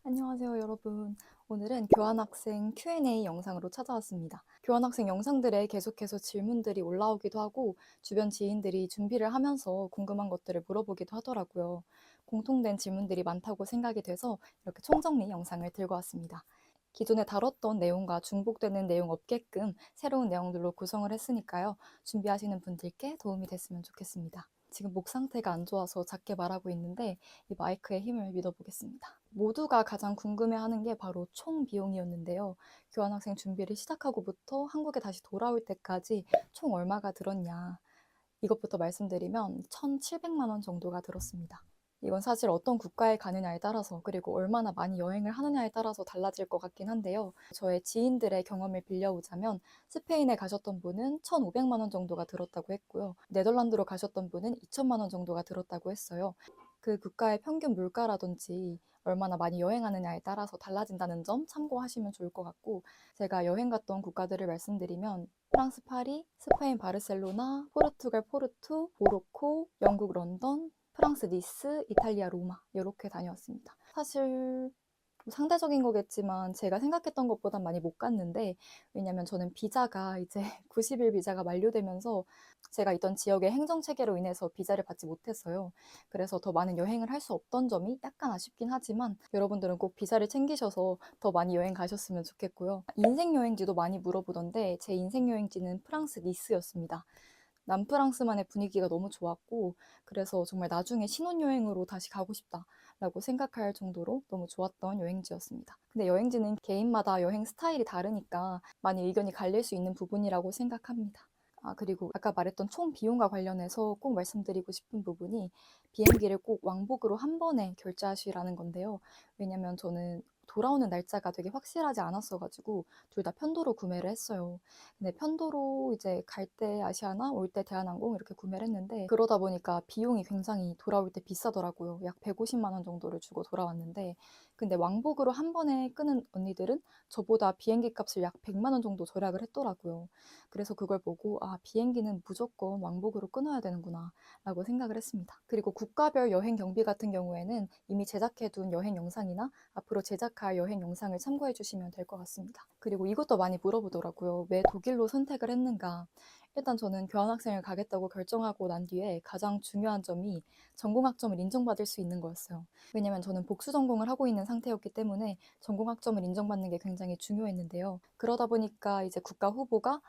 안녕하세요, 여러분. 오늘은 교환학생 Q&A 영상으로 찾아왔습니다. 교환학생 영상들에 계속해서 질문들이 올라오기도 하고 주변 지인들이 준비를 하면서 궁금한 것들을 물어보기도 하더라고요. 공통된 질문들이 많다고 생각이 돼서 이렇게 총정리 영상을 들고 왔습니다. 기존에 다뤘던 내용과 중복되는 내용 없게끔 새로운 내용들로 구성을 했으니까요. 준비하시는 분들께 도움이 됐으면 좋겠습니다. 지금 목 상태가 안 좋아서 작게 말하고 있는데 이 마이크의 힘을 믿어보겠습니다. 모두가 가장 궁금해하는 게 바로 총 비용이었는데요. 교환학생 준비를 시작하고부터 한국에 다시 돌아올 때까지 총 얼마가 들었냐. 이것부터 말씀드리면 1,700만 원 정도가 들었습니다. 이건 사실 어떤 국가에 가느냐에 따라서 그리고 얼마나 많이 여행을 하느냐에 따라서 달라질 것 같긴 한데요. 저의 지인들의 경험을 빌려오자면 스페인에 가셨던 분은 1,500만 원 정도가 들었다고 했고요. 네덜란드로 가셨던 분은 2천만 원 정도가 들었다고 했어요. 그 국가의 평균 물가라든지 얼마나 많이 여행하느냐에 따라서 달라진다는 점 참고하시면 좋을 것 같고, 제가 여행 갔던 국가들을 말씀드리면 프랑스 파리, 스페인 바르셀로나, 포르투갈 포르투, 모로코, 영국 런던, 프랑스 니스, 이탈리아 로마 이렇게 다녀왔습니다. 사실 상대적인 거겠지만 제가 생각했던 것보단 많이 못 갔는데, 왜냐면 저는 비자가 이제 90일 비자가 만료되면서 제가 있던 지역의 행정체계로 인해서 비자를 받지 못했어요. 그래서 더 많은 여행을 할 수 없던 점이 약간 아쉽긴 하지만 여러분들은 꼭 비자를 챙기셔서 더 많이 여행 가셨으면 좋겠고요. 인생 여행지도 많이 물어보던데 제 인생 여행지는 프랑스 니스였습니다. 남프랑스만의 분위기가 너무 좋았고, 그래서 정말 나중에 신혼여행으로 다시 가고 싶다라고 생각할 정도로 너무 좋았던 여행지였습니다. 근데 여행지는 개인마다 여행 스타일이 다르니까 많이 의견이 갈릴 수 있는 부분이라고 생각합니다. 그리고 아까 말했던 총 비용과 관련해서 꼭 말씀드리고 싶은 부분이 비행기를 꼭 왕복으로 한 번에 결제하시라는 건데요. 왜냐면 저는 돌아오는 날짜가 되게 확실하지 않았어가지고 둘 다 편도로 구매를 했어요. 근데 편도로 이제 갈 때 아시아나 올 때 대한항공 이렇게 구매를 했는데, 그러다 보니까 비용이 굉장히 돌아올 때 비싸더라고요. 약 150만 원 정도를 주고 돌아왔는데, 근데 왕복으로 한 번에 끄는 언니들은 저보다 비행기 값을 약 100만 원 정도 절약을 했더라고요. 그래서 그걸 보고 비행기는 무조건 왕복으로 끊어야 되는구나 라고 생각을 했습니다. 그리고 국가별 여행 경비 같은 경우에는 이미 제작해둔 여행 영상이나 앞으로 제작할 여행 영상을 참고해 주시면 될 것 같습니다. 그리고 이것도 많이 물어보더라고요. 왜 독일로 선택을 했는가? 일단 저는 교환학생을 가겠다고 결정하고 난 뒤에 가장 중요한 점이 전공학점을 인정받을 수 있는 거였어요. 왜냐면 저는 복수 전공을 하고 있는 상태였기 때문에 전공학점을 인정받는 게 굉장히 중요했는데요. 그러다 보니까 이제 국가 후보가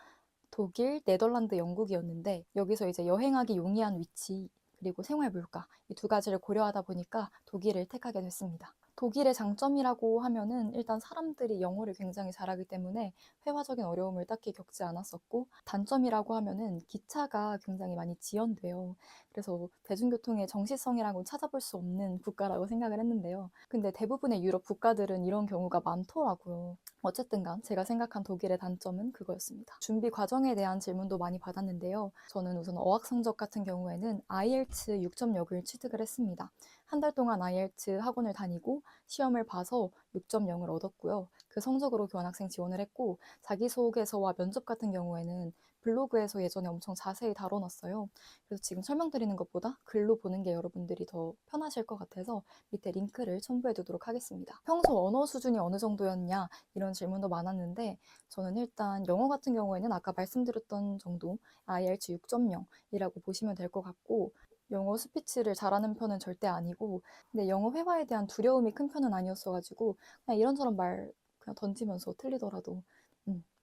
독일, 네덜란드, 영국이었는데, 여기서 이제 여행하기 용이한 위치 그리고 생활 물가 이 두 가지를 고려하다 보니까 독일을 택하게 됐습니다. 독일의 장점이라고 하면은 일단 사람들이 영어를 굉장히 잘하기 때문에 회화적인 어려움을 딱히 겪지 않았었고, 단점이라고 하면은 기차가 굉장히 많이 지연돼요. 그래서 대중교통의 정시성이라고 찾아볼 수 없는 국가라고 생각을 했는데요. 근데 대부분의 유럽 국가들은 이런 경우가 많더라고요. 어쨌든 간 제가 생각한 독일의 단점은 그거였습니다. 준비 과정에 대한 질문도 많이 받았는데요. 저는 우선 어학 성적 같은 경우에는 IELTS 6.0을 취득을 했습니다. 한 달 동안 IELTS 학원을 다니고 시험을 봐서 6.0을 얻었고요. 그 성적으로 교환학생 지원을 했고, 자기소개서와 면접 같은 경우에는 블로그에서 예전에 엄청 자세히 다뤄놨어요. 그래서 지금 설명드리는 것보다 글로 보는 게 여러분들이 더 편하실 것 같아서 밑에 링크를 첨부해 두도록 하겠습니다. 평소 언어 수준이 어느 정도였냐 이런 질문도 많았는데, 저는 일단 영어 같은 경우에는 아까 말씀드렸던 정도 IELTS 6.0이라고 보시면 될 것 같고, 영어 스피치를 잘하는 편은 절대 아니고, 근데 영어 회화에 대한 두려움이 큰 편은 아니었어가지고 그냥 이런저런 말 그냥 던지면서 틀리더라도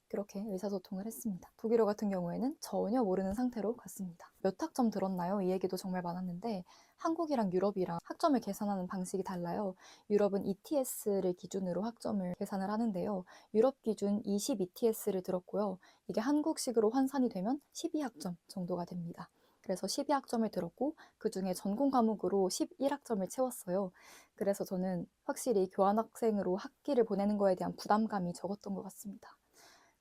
그렇게 의사소통을 했습니다. 독일어 같은 경우에는 전혀 모르는 상태로 갔습니다. 몇 학점 들었나요? 이 얘기도 정말 많았는데, 한국이랑 유럽이랑 학점을 계산하는 방식이 달라요. 유럽은 ETS를 기준으로 학점을 계산을 하는데요. 유럽 기준 20 ETS를 들었고요. 이게 한국식으로 환산이 되면 12학점 정도가 됩니다. 그래서 12학점을 들었고, 그 중에 전공 과목으로 11학점을 채웠어요. 그래서 저는 확실히 교환학생으로 학기를 보내는 거에 대한 부담감이 적었던 것 같습니다.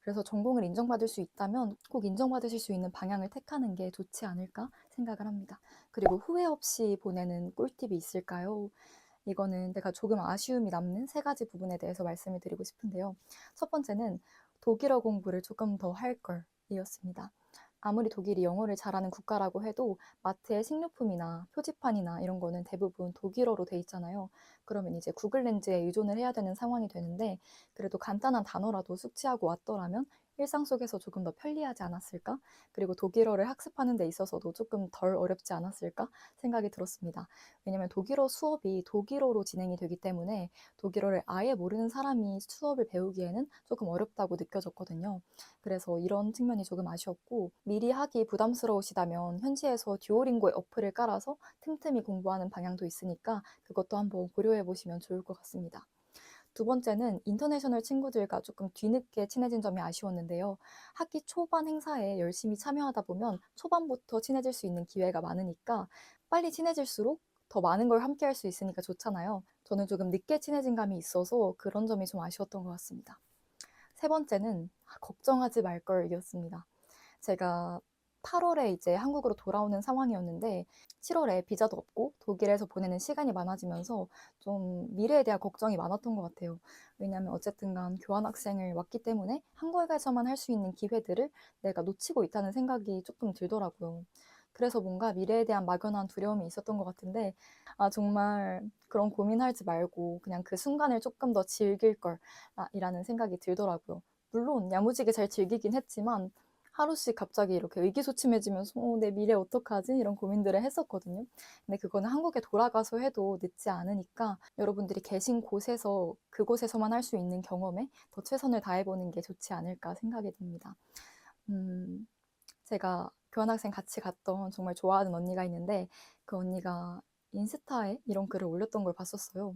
그래서 전공을 인정받을 수 있다면 꼭 인정받으실 수 있는 방향을 택하는 게 좋지 않을까 생각을 합니다. 그리고 후회 없이 보내는 꿀팁이 있을까요? 이거는 내가 조금 아쉬움이 남는 세 가지 부분에 대해서 말씀을 드리고 싶은데요. 첫 번째는 독일어 공부를 조금 더 할 걸 이었습니다. 아무리 독일이 영어를 잘하는 국가라고 해도 마트의 식료품이나 표지판이나 이런 거는 대부분 독일어로 돼 있잖아요. 그러면 이제 구글 렌즈에 의존을 해야 되는 상황이 되는데 그래도 간단한 단어라도 숙지하고 왔더라면 일상 속에서 조금 더 편리하지 않았을까? 그리고 독일어를 학습하는 데 있어서도 조금 덜 어렵지 않았을까 생각이 들었습니다. 왜냐면 독일어 수업이 독일어로 진행이 되기 때문에 독일어를 아예 모르는 사람이 수업을 배우기에는 조금 어렵다고 느껴졌거든요. 그래서 이런 측면이 조금 아쉬웠고 미리 하기 부담스러우시다면 현지에서 듀오링고의 어플을 깔아서 틈틈이 공부하는 방향도 있으니까 그것도 한번 고려해 보시면 좋을 것 같습니다. 두 번째는 인터내셔널 친구들과 조금 뒤늦게 친해진 점이 아쉬웠는데요. 학기 초반 행사에 열심히 참여하다 보면 초반부터 친해질 수 있는 기회가 많으니까 빨리 친해질수록 더 많은 걸 함께 할 수 있으니까 좋잖아요. 저는 조금 늦게 친해진 감이 있어서 그런 점이 좀 아쉬웠던 것 같습니다. 세 번째는 걱정하지 말 걸이었습니다. 제가 8월에 이제 한국으로 돌아오는 상황이었는데 7월에 비자도 없고 독일에서 보내는 시간이 많아지면서 좀 미래에 대한 걱정이 많았던 것 같아요. 왜냐하면 어쨌든 간 교환학생을 왔기 때문에 한국에서만 할 수 있는 기회들을 내가 놓치고 있다는 생각이 조금 들더라고요. 그래서 뭔가 미래에 대한 막연한 두려움이 있었던 것 같은데 정말 그런 고민하지 말고 그냥 그 순간을 조금 더 즐길 걸 이라는 생각이 들더라고요. 물론 야무지게 잘 즐기긴 했지만 하루씩 갑자기 이렇게 의기소침해지면서 내 미래 어떡하지? 이런 고민들을 했었거든요. 근데 그거는 한국에 돌아가서 해도 늦지 않으니까 여러분들이 계신 곳에서 그곳에서만 할 수 있는 경험에 더 최선을 다해보는 게 좋지 않을까 생각이 듭니다. 제가 교환학생 같이 갔던 정말 좋아하는 언니가 있는데 그 언니가 인스타에 이런 글을 올렸던 걸 봤었어요.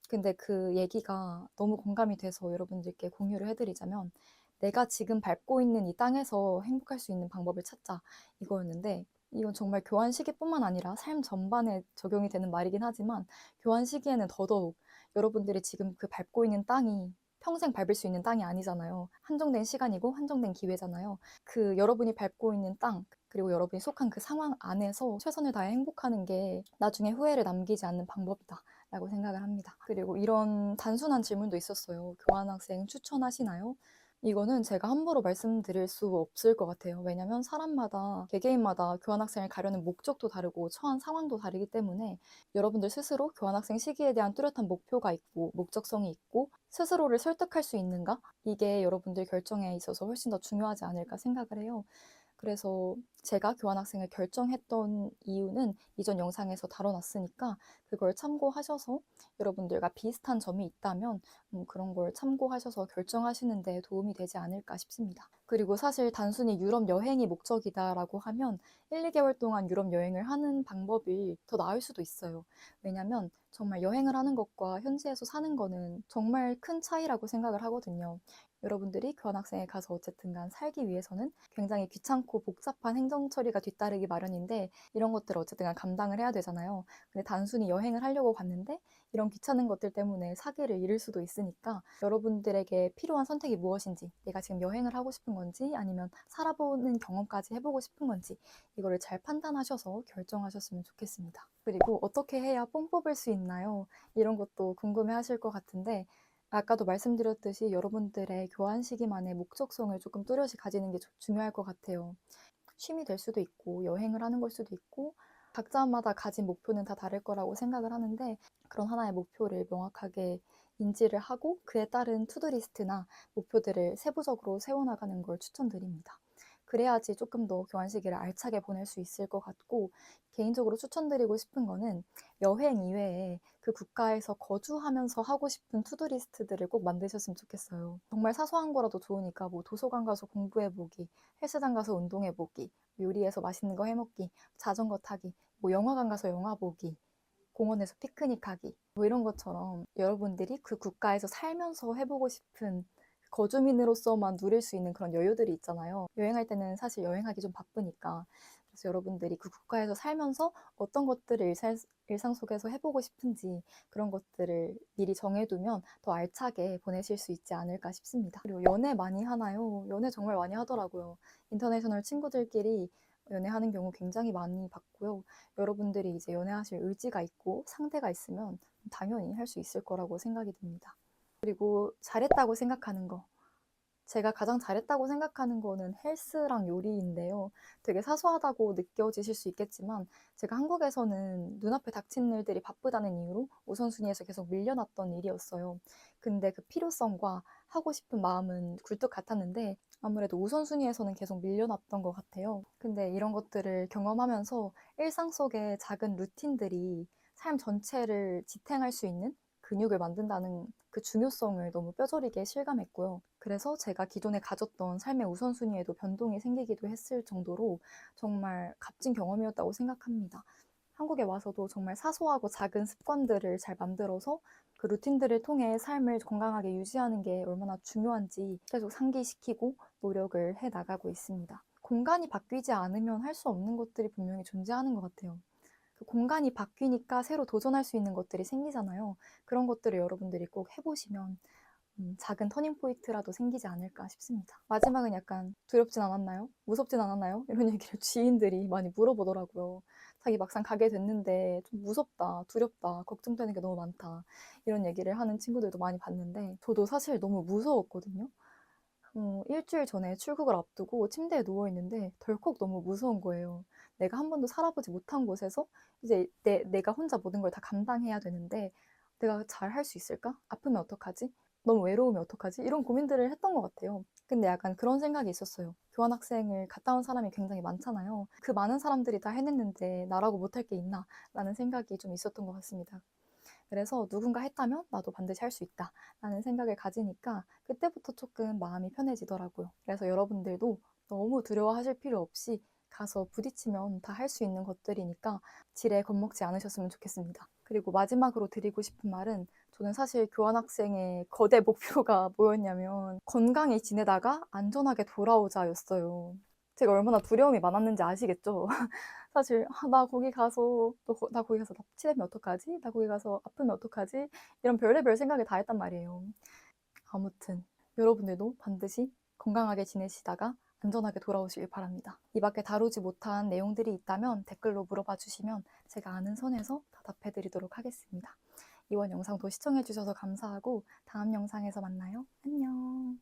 근데 그 얘기가 너무 공감이 돼서 여러분들께 공유를 해드리자면 내가 지금 밟고 있는 이 땅에서 행복할 수 있는 방법을 찾자 이거였는데 이건 정말 교환 시기뿐만 아니라 삶 전반에 적용이 되는 말이긴 하지만 교환 시기에는 더더욱 여러분들이 지금 그 밟고 있는 땅이 평생 밟을 수 있는 땅이 아니잖아요. 한정된 시간이고 한정된 기회잖아요. 그 여러분이 밟고 있는 땅 그리고 여러분이 속한 그 상황 안에서 최선을 다해 행복하는 게 나중에 후회를 남기지 않는 방법이다 라고 생각을 합니다. 그리고 이런 단순한 질문도 있었어요. 교환학생 추천하시나요? 이거는 제가 함부로 말씀드릴 수 없을 것 같아요. 왜냐면 사람마다, 개개인마다 교환학생을 가려는 목적도 다르고 처한 상황도 다르기 때문에 여러분들 스스로 교환학생 시기에 대한 뚜렷한 목표가 있고 목적성이 있고 스스로를 설득할 수 있는가? 이게 여러분들 결정에 있어서 훨씬 더 중요하지 않을까 생각을 해요. 그래서 제가 교환학생을 결정했던 이유는 이전 영상에서 다뤄놨으니까 그걸 참고하셔서 여러분들과 비슷한 점이 있다면 그런 걸 참고하셔서 결정하시는 데 도움이 되지 않을까 싶습니다. 그리고 사실 단순히 유럽 여행이 목적이다라고 하면 1, 2개월 동안 유럽 여행을 하는 방법이 더 나을 수도 있어요. 왜냐면 정말 여행을 하는 것과 현지에서 사는 거는 정말 큰 차이라고 생각을 하거든요. 여러분들이 교환학생에 가서 어쨌든 간 살기 위해서는 굉장히 귀찮고 복잡한 행정 처리가 뒤따르기 마련인데 이런 것들을 어쨌든 간 감당을 해야 되잖아요. 근데 단순히 여행을 하려고 갔는데 이런 귀찮은 것들 때문에 사기를 잃을 수도 있으니까 여러분들에게 필요한 선택이 무엇인지 내가 지금 여행을 하고 싶은 건지 아니면 살아보는 경험까지 해보고 싶은 건지 이거를 잘 판단하셔서 결정하셨으면 좋겠습니다. 그리고 어떻게 해야 뽕 뽑을 수 있나요? 이런 것도 궁금해 하실 것 같은데 아까도 말씀드렸듯이 여러분들의 교환 시기만의 목적성을 조금 뚜렷이 가지는 게 중요할 것 같아요. 쉼이 될 수도 있고 여행을 하는 걸 수도 있고 각자마다 가진 목표는 다 다를 거라고 생각을 하는데 그런 하나의 목표를 명확하게 인지를 하고 그에 따른 투두리스트나 목표들을 세부적으로 세워나가는 걸 추천드립니다. 그래야지 조금 더 교환 시기를 알차게 보낼 수 있을 것 같고 개인적으로 추천드리고 싶은 거는 여행 이외에 그 국가에서 거주하면서 하고 싶은 투두리스트들을 꼭 만드셨으면 좋겠어요. 정말 사소한 거라도 좋으니까 뭐 도서관 가서 공부해보기, 헬스장 가서 운동해보기, 요리해서 맛있는 거 해먹기, 자전거 타기, 뭐 영화관 가서 영화 보기, 공원에서 피크닉 하기 뭐 이런 것처럼 여러분들이 그 국가에서 살면서 해보고 싶은 거주민으로서만 누릴 수 있는 그런 여유들이 있잖아요. 여행할 때는 사실 여행하기 좀 바쁘니까 그래서 여러분들이 그 국가에서 살면서 어떤 것들을 일상 속에서 해보고 싶은지 그런 것들을 미리 정해두면 더 알차게 보내실 수 있지 않을까 싶습니다. 그리고 연애 많이 하나요? 연애 정말 많이 하더라고요. 인터내셔널 친구들끼리 연애하는 경우 굉장히 많이 봤고요. 여러분들이 이제 연애하실 의지가 있고 상대가 있으면 당연히 할 수 있을 거라고 생각이 듭니다. 그리고 잘했다고 생각하는 거. 제가 가장 잘했다고 생각하는 거는 헬스랑 요리인데요. 되게 사소하다고 느껴지실 수 있겠지만 제가 한국에서는 눈앞에 닥친 일들이 바쁘다는 이유로 우선순위에서 계속 밀려났던 일이었어요. 근데 그 필요성과 하고 싶은 마음은 굴뚝 같았는데 아무래도 우선순위에서는 계속 밀려났던 것 같아요. 근데 이런 것들을 경험하면서 일상 속의 작은 루틴들이 삶 전체를 지탱할 수 있는 근육을 만든다는 그 중요성을 너무 뼈저리게 실감했고요. 그래서 제가 기존에 가졌던 삶의 우선순위에도 변동이 생기기도 했을 정도로 정말 값진 경험이었다고 생각합니다. 한국에 와서도 정말 사소하고 작은 습관들을 잘 만들어서 그 루틴들을 통해 삶을 건강하게 유지하는 게 얼마나 중요한지 계속 상기시키고 노력을 해 나가고 있습니다. 공간이 바뀌지 않으면 할 수 없는 것들이 분명히 존재하는 것 같아요. 그 공간이 바뀌니까 새로 도전할 수 있는 것들이 생기잖아요. 그런 것들을 여러분들이 꼭 해보시면 작은 터닝 포인트라도 생기지 않을까 싶습니다. 마지막은 약간 두렵진 않았나요? 무섭진 않았나요? 이런 얘기를 지인들이 많이 물어보더라고요. 자기 막상 가게 됐는데 좀 무섭다, 두렵다, 걱정되는 게 너무 많다. 이런 얘기를 하는 친구들도 많이 봤는데 저도 사실 너무 무서웠거든요. 일주일 전에 출국을 앞두고 침대에 누워있는데 덜컥 너무 무서운 거예요. 내가 한 번도 살아보지 못한 곳에서 이제 내가 혼자 모든 걸 다 감당해야 되는데 내가 잘 할 수 있을까? 아프면 어떡하지? 너무 외로우면 어떡하지? 이런 고민들을 했던 것 같아요. 근데 약간 그런 생각이 있었어요. 교환학생을 갔다 온 사람이 굉장히 많잖아요. 그 많은 사람들이 다 해냈는데 나라고 못할 게 있나? 라는 생각이 좀 있었던 것 같습니다. 그래서 누군가 했다면 나도 반드시 할 수 있다 라는 생각을 가지니까 그때부터 조금 마음이 편해지더라고요. 그래서 여러분들도 너무 두려워하실 필요 없이 가서 부딪히면 다 할 수 있는 것들이니까 지레 겁먹지 않으셨으면 좋겠습니다. 그리고 마지막으로 드리고 싶은 말은 저는 사실 교환학생의 거대 목표가 뭐였냐면 건강히 지내다가 안전하게 돌아오자였어요. 제가 얼마나 두려움이 많았는지 아시겠죠? 사실 나 거기 가서 나 거기 가서 납치되면 어떡하지? 나 거기 가서 아프면 어떡하지? 이런 별의별 생각을 다 했단 말이에요. 아무튼 여러분들도 반드시 건강하게 지내시다가 안전하게 돌아오시길 바랍니다. 이 밖에 다루지 못한 내용들이 있다면 댓글로 물어봐 주시면 제가 아는 선에서 답해 드리도록 하겠습니다. 이번 영상도 시청해 주셔서 감사하고 다음 영상에서 만나요. 안녕.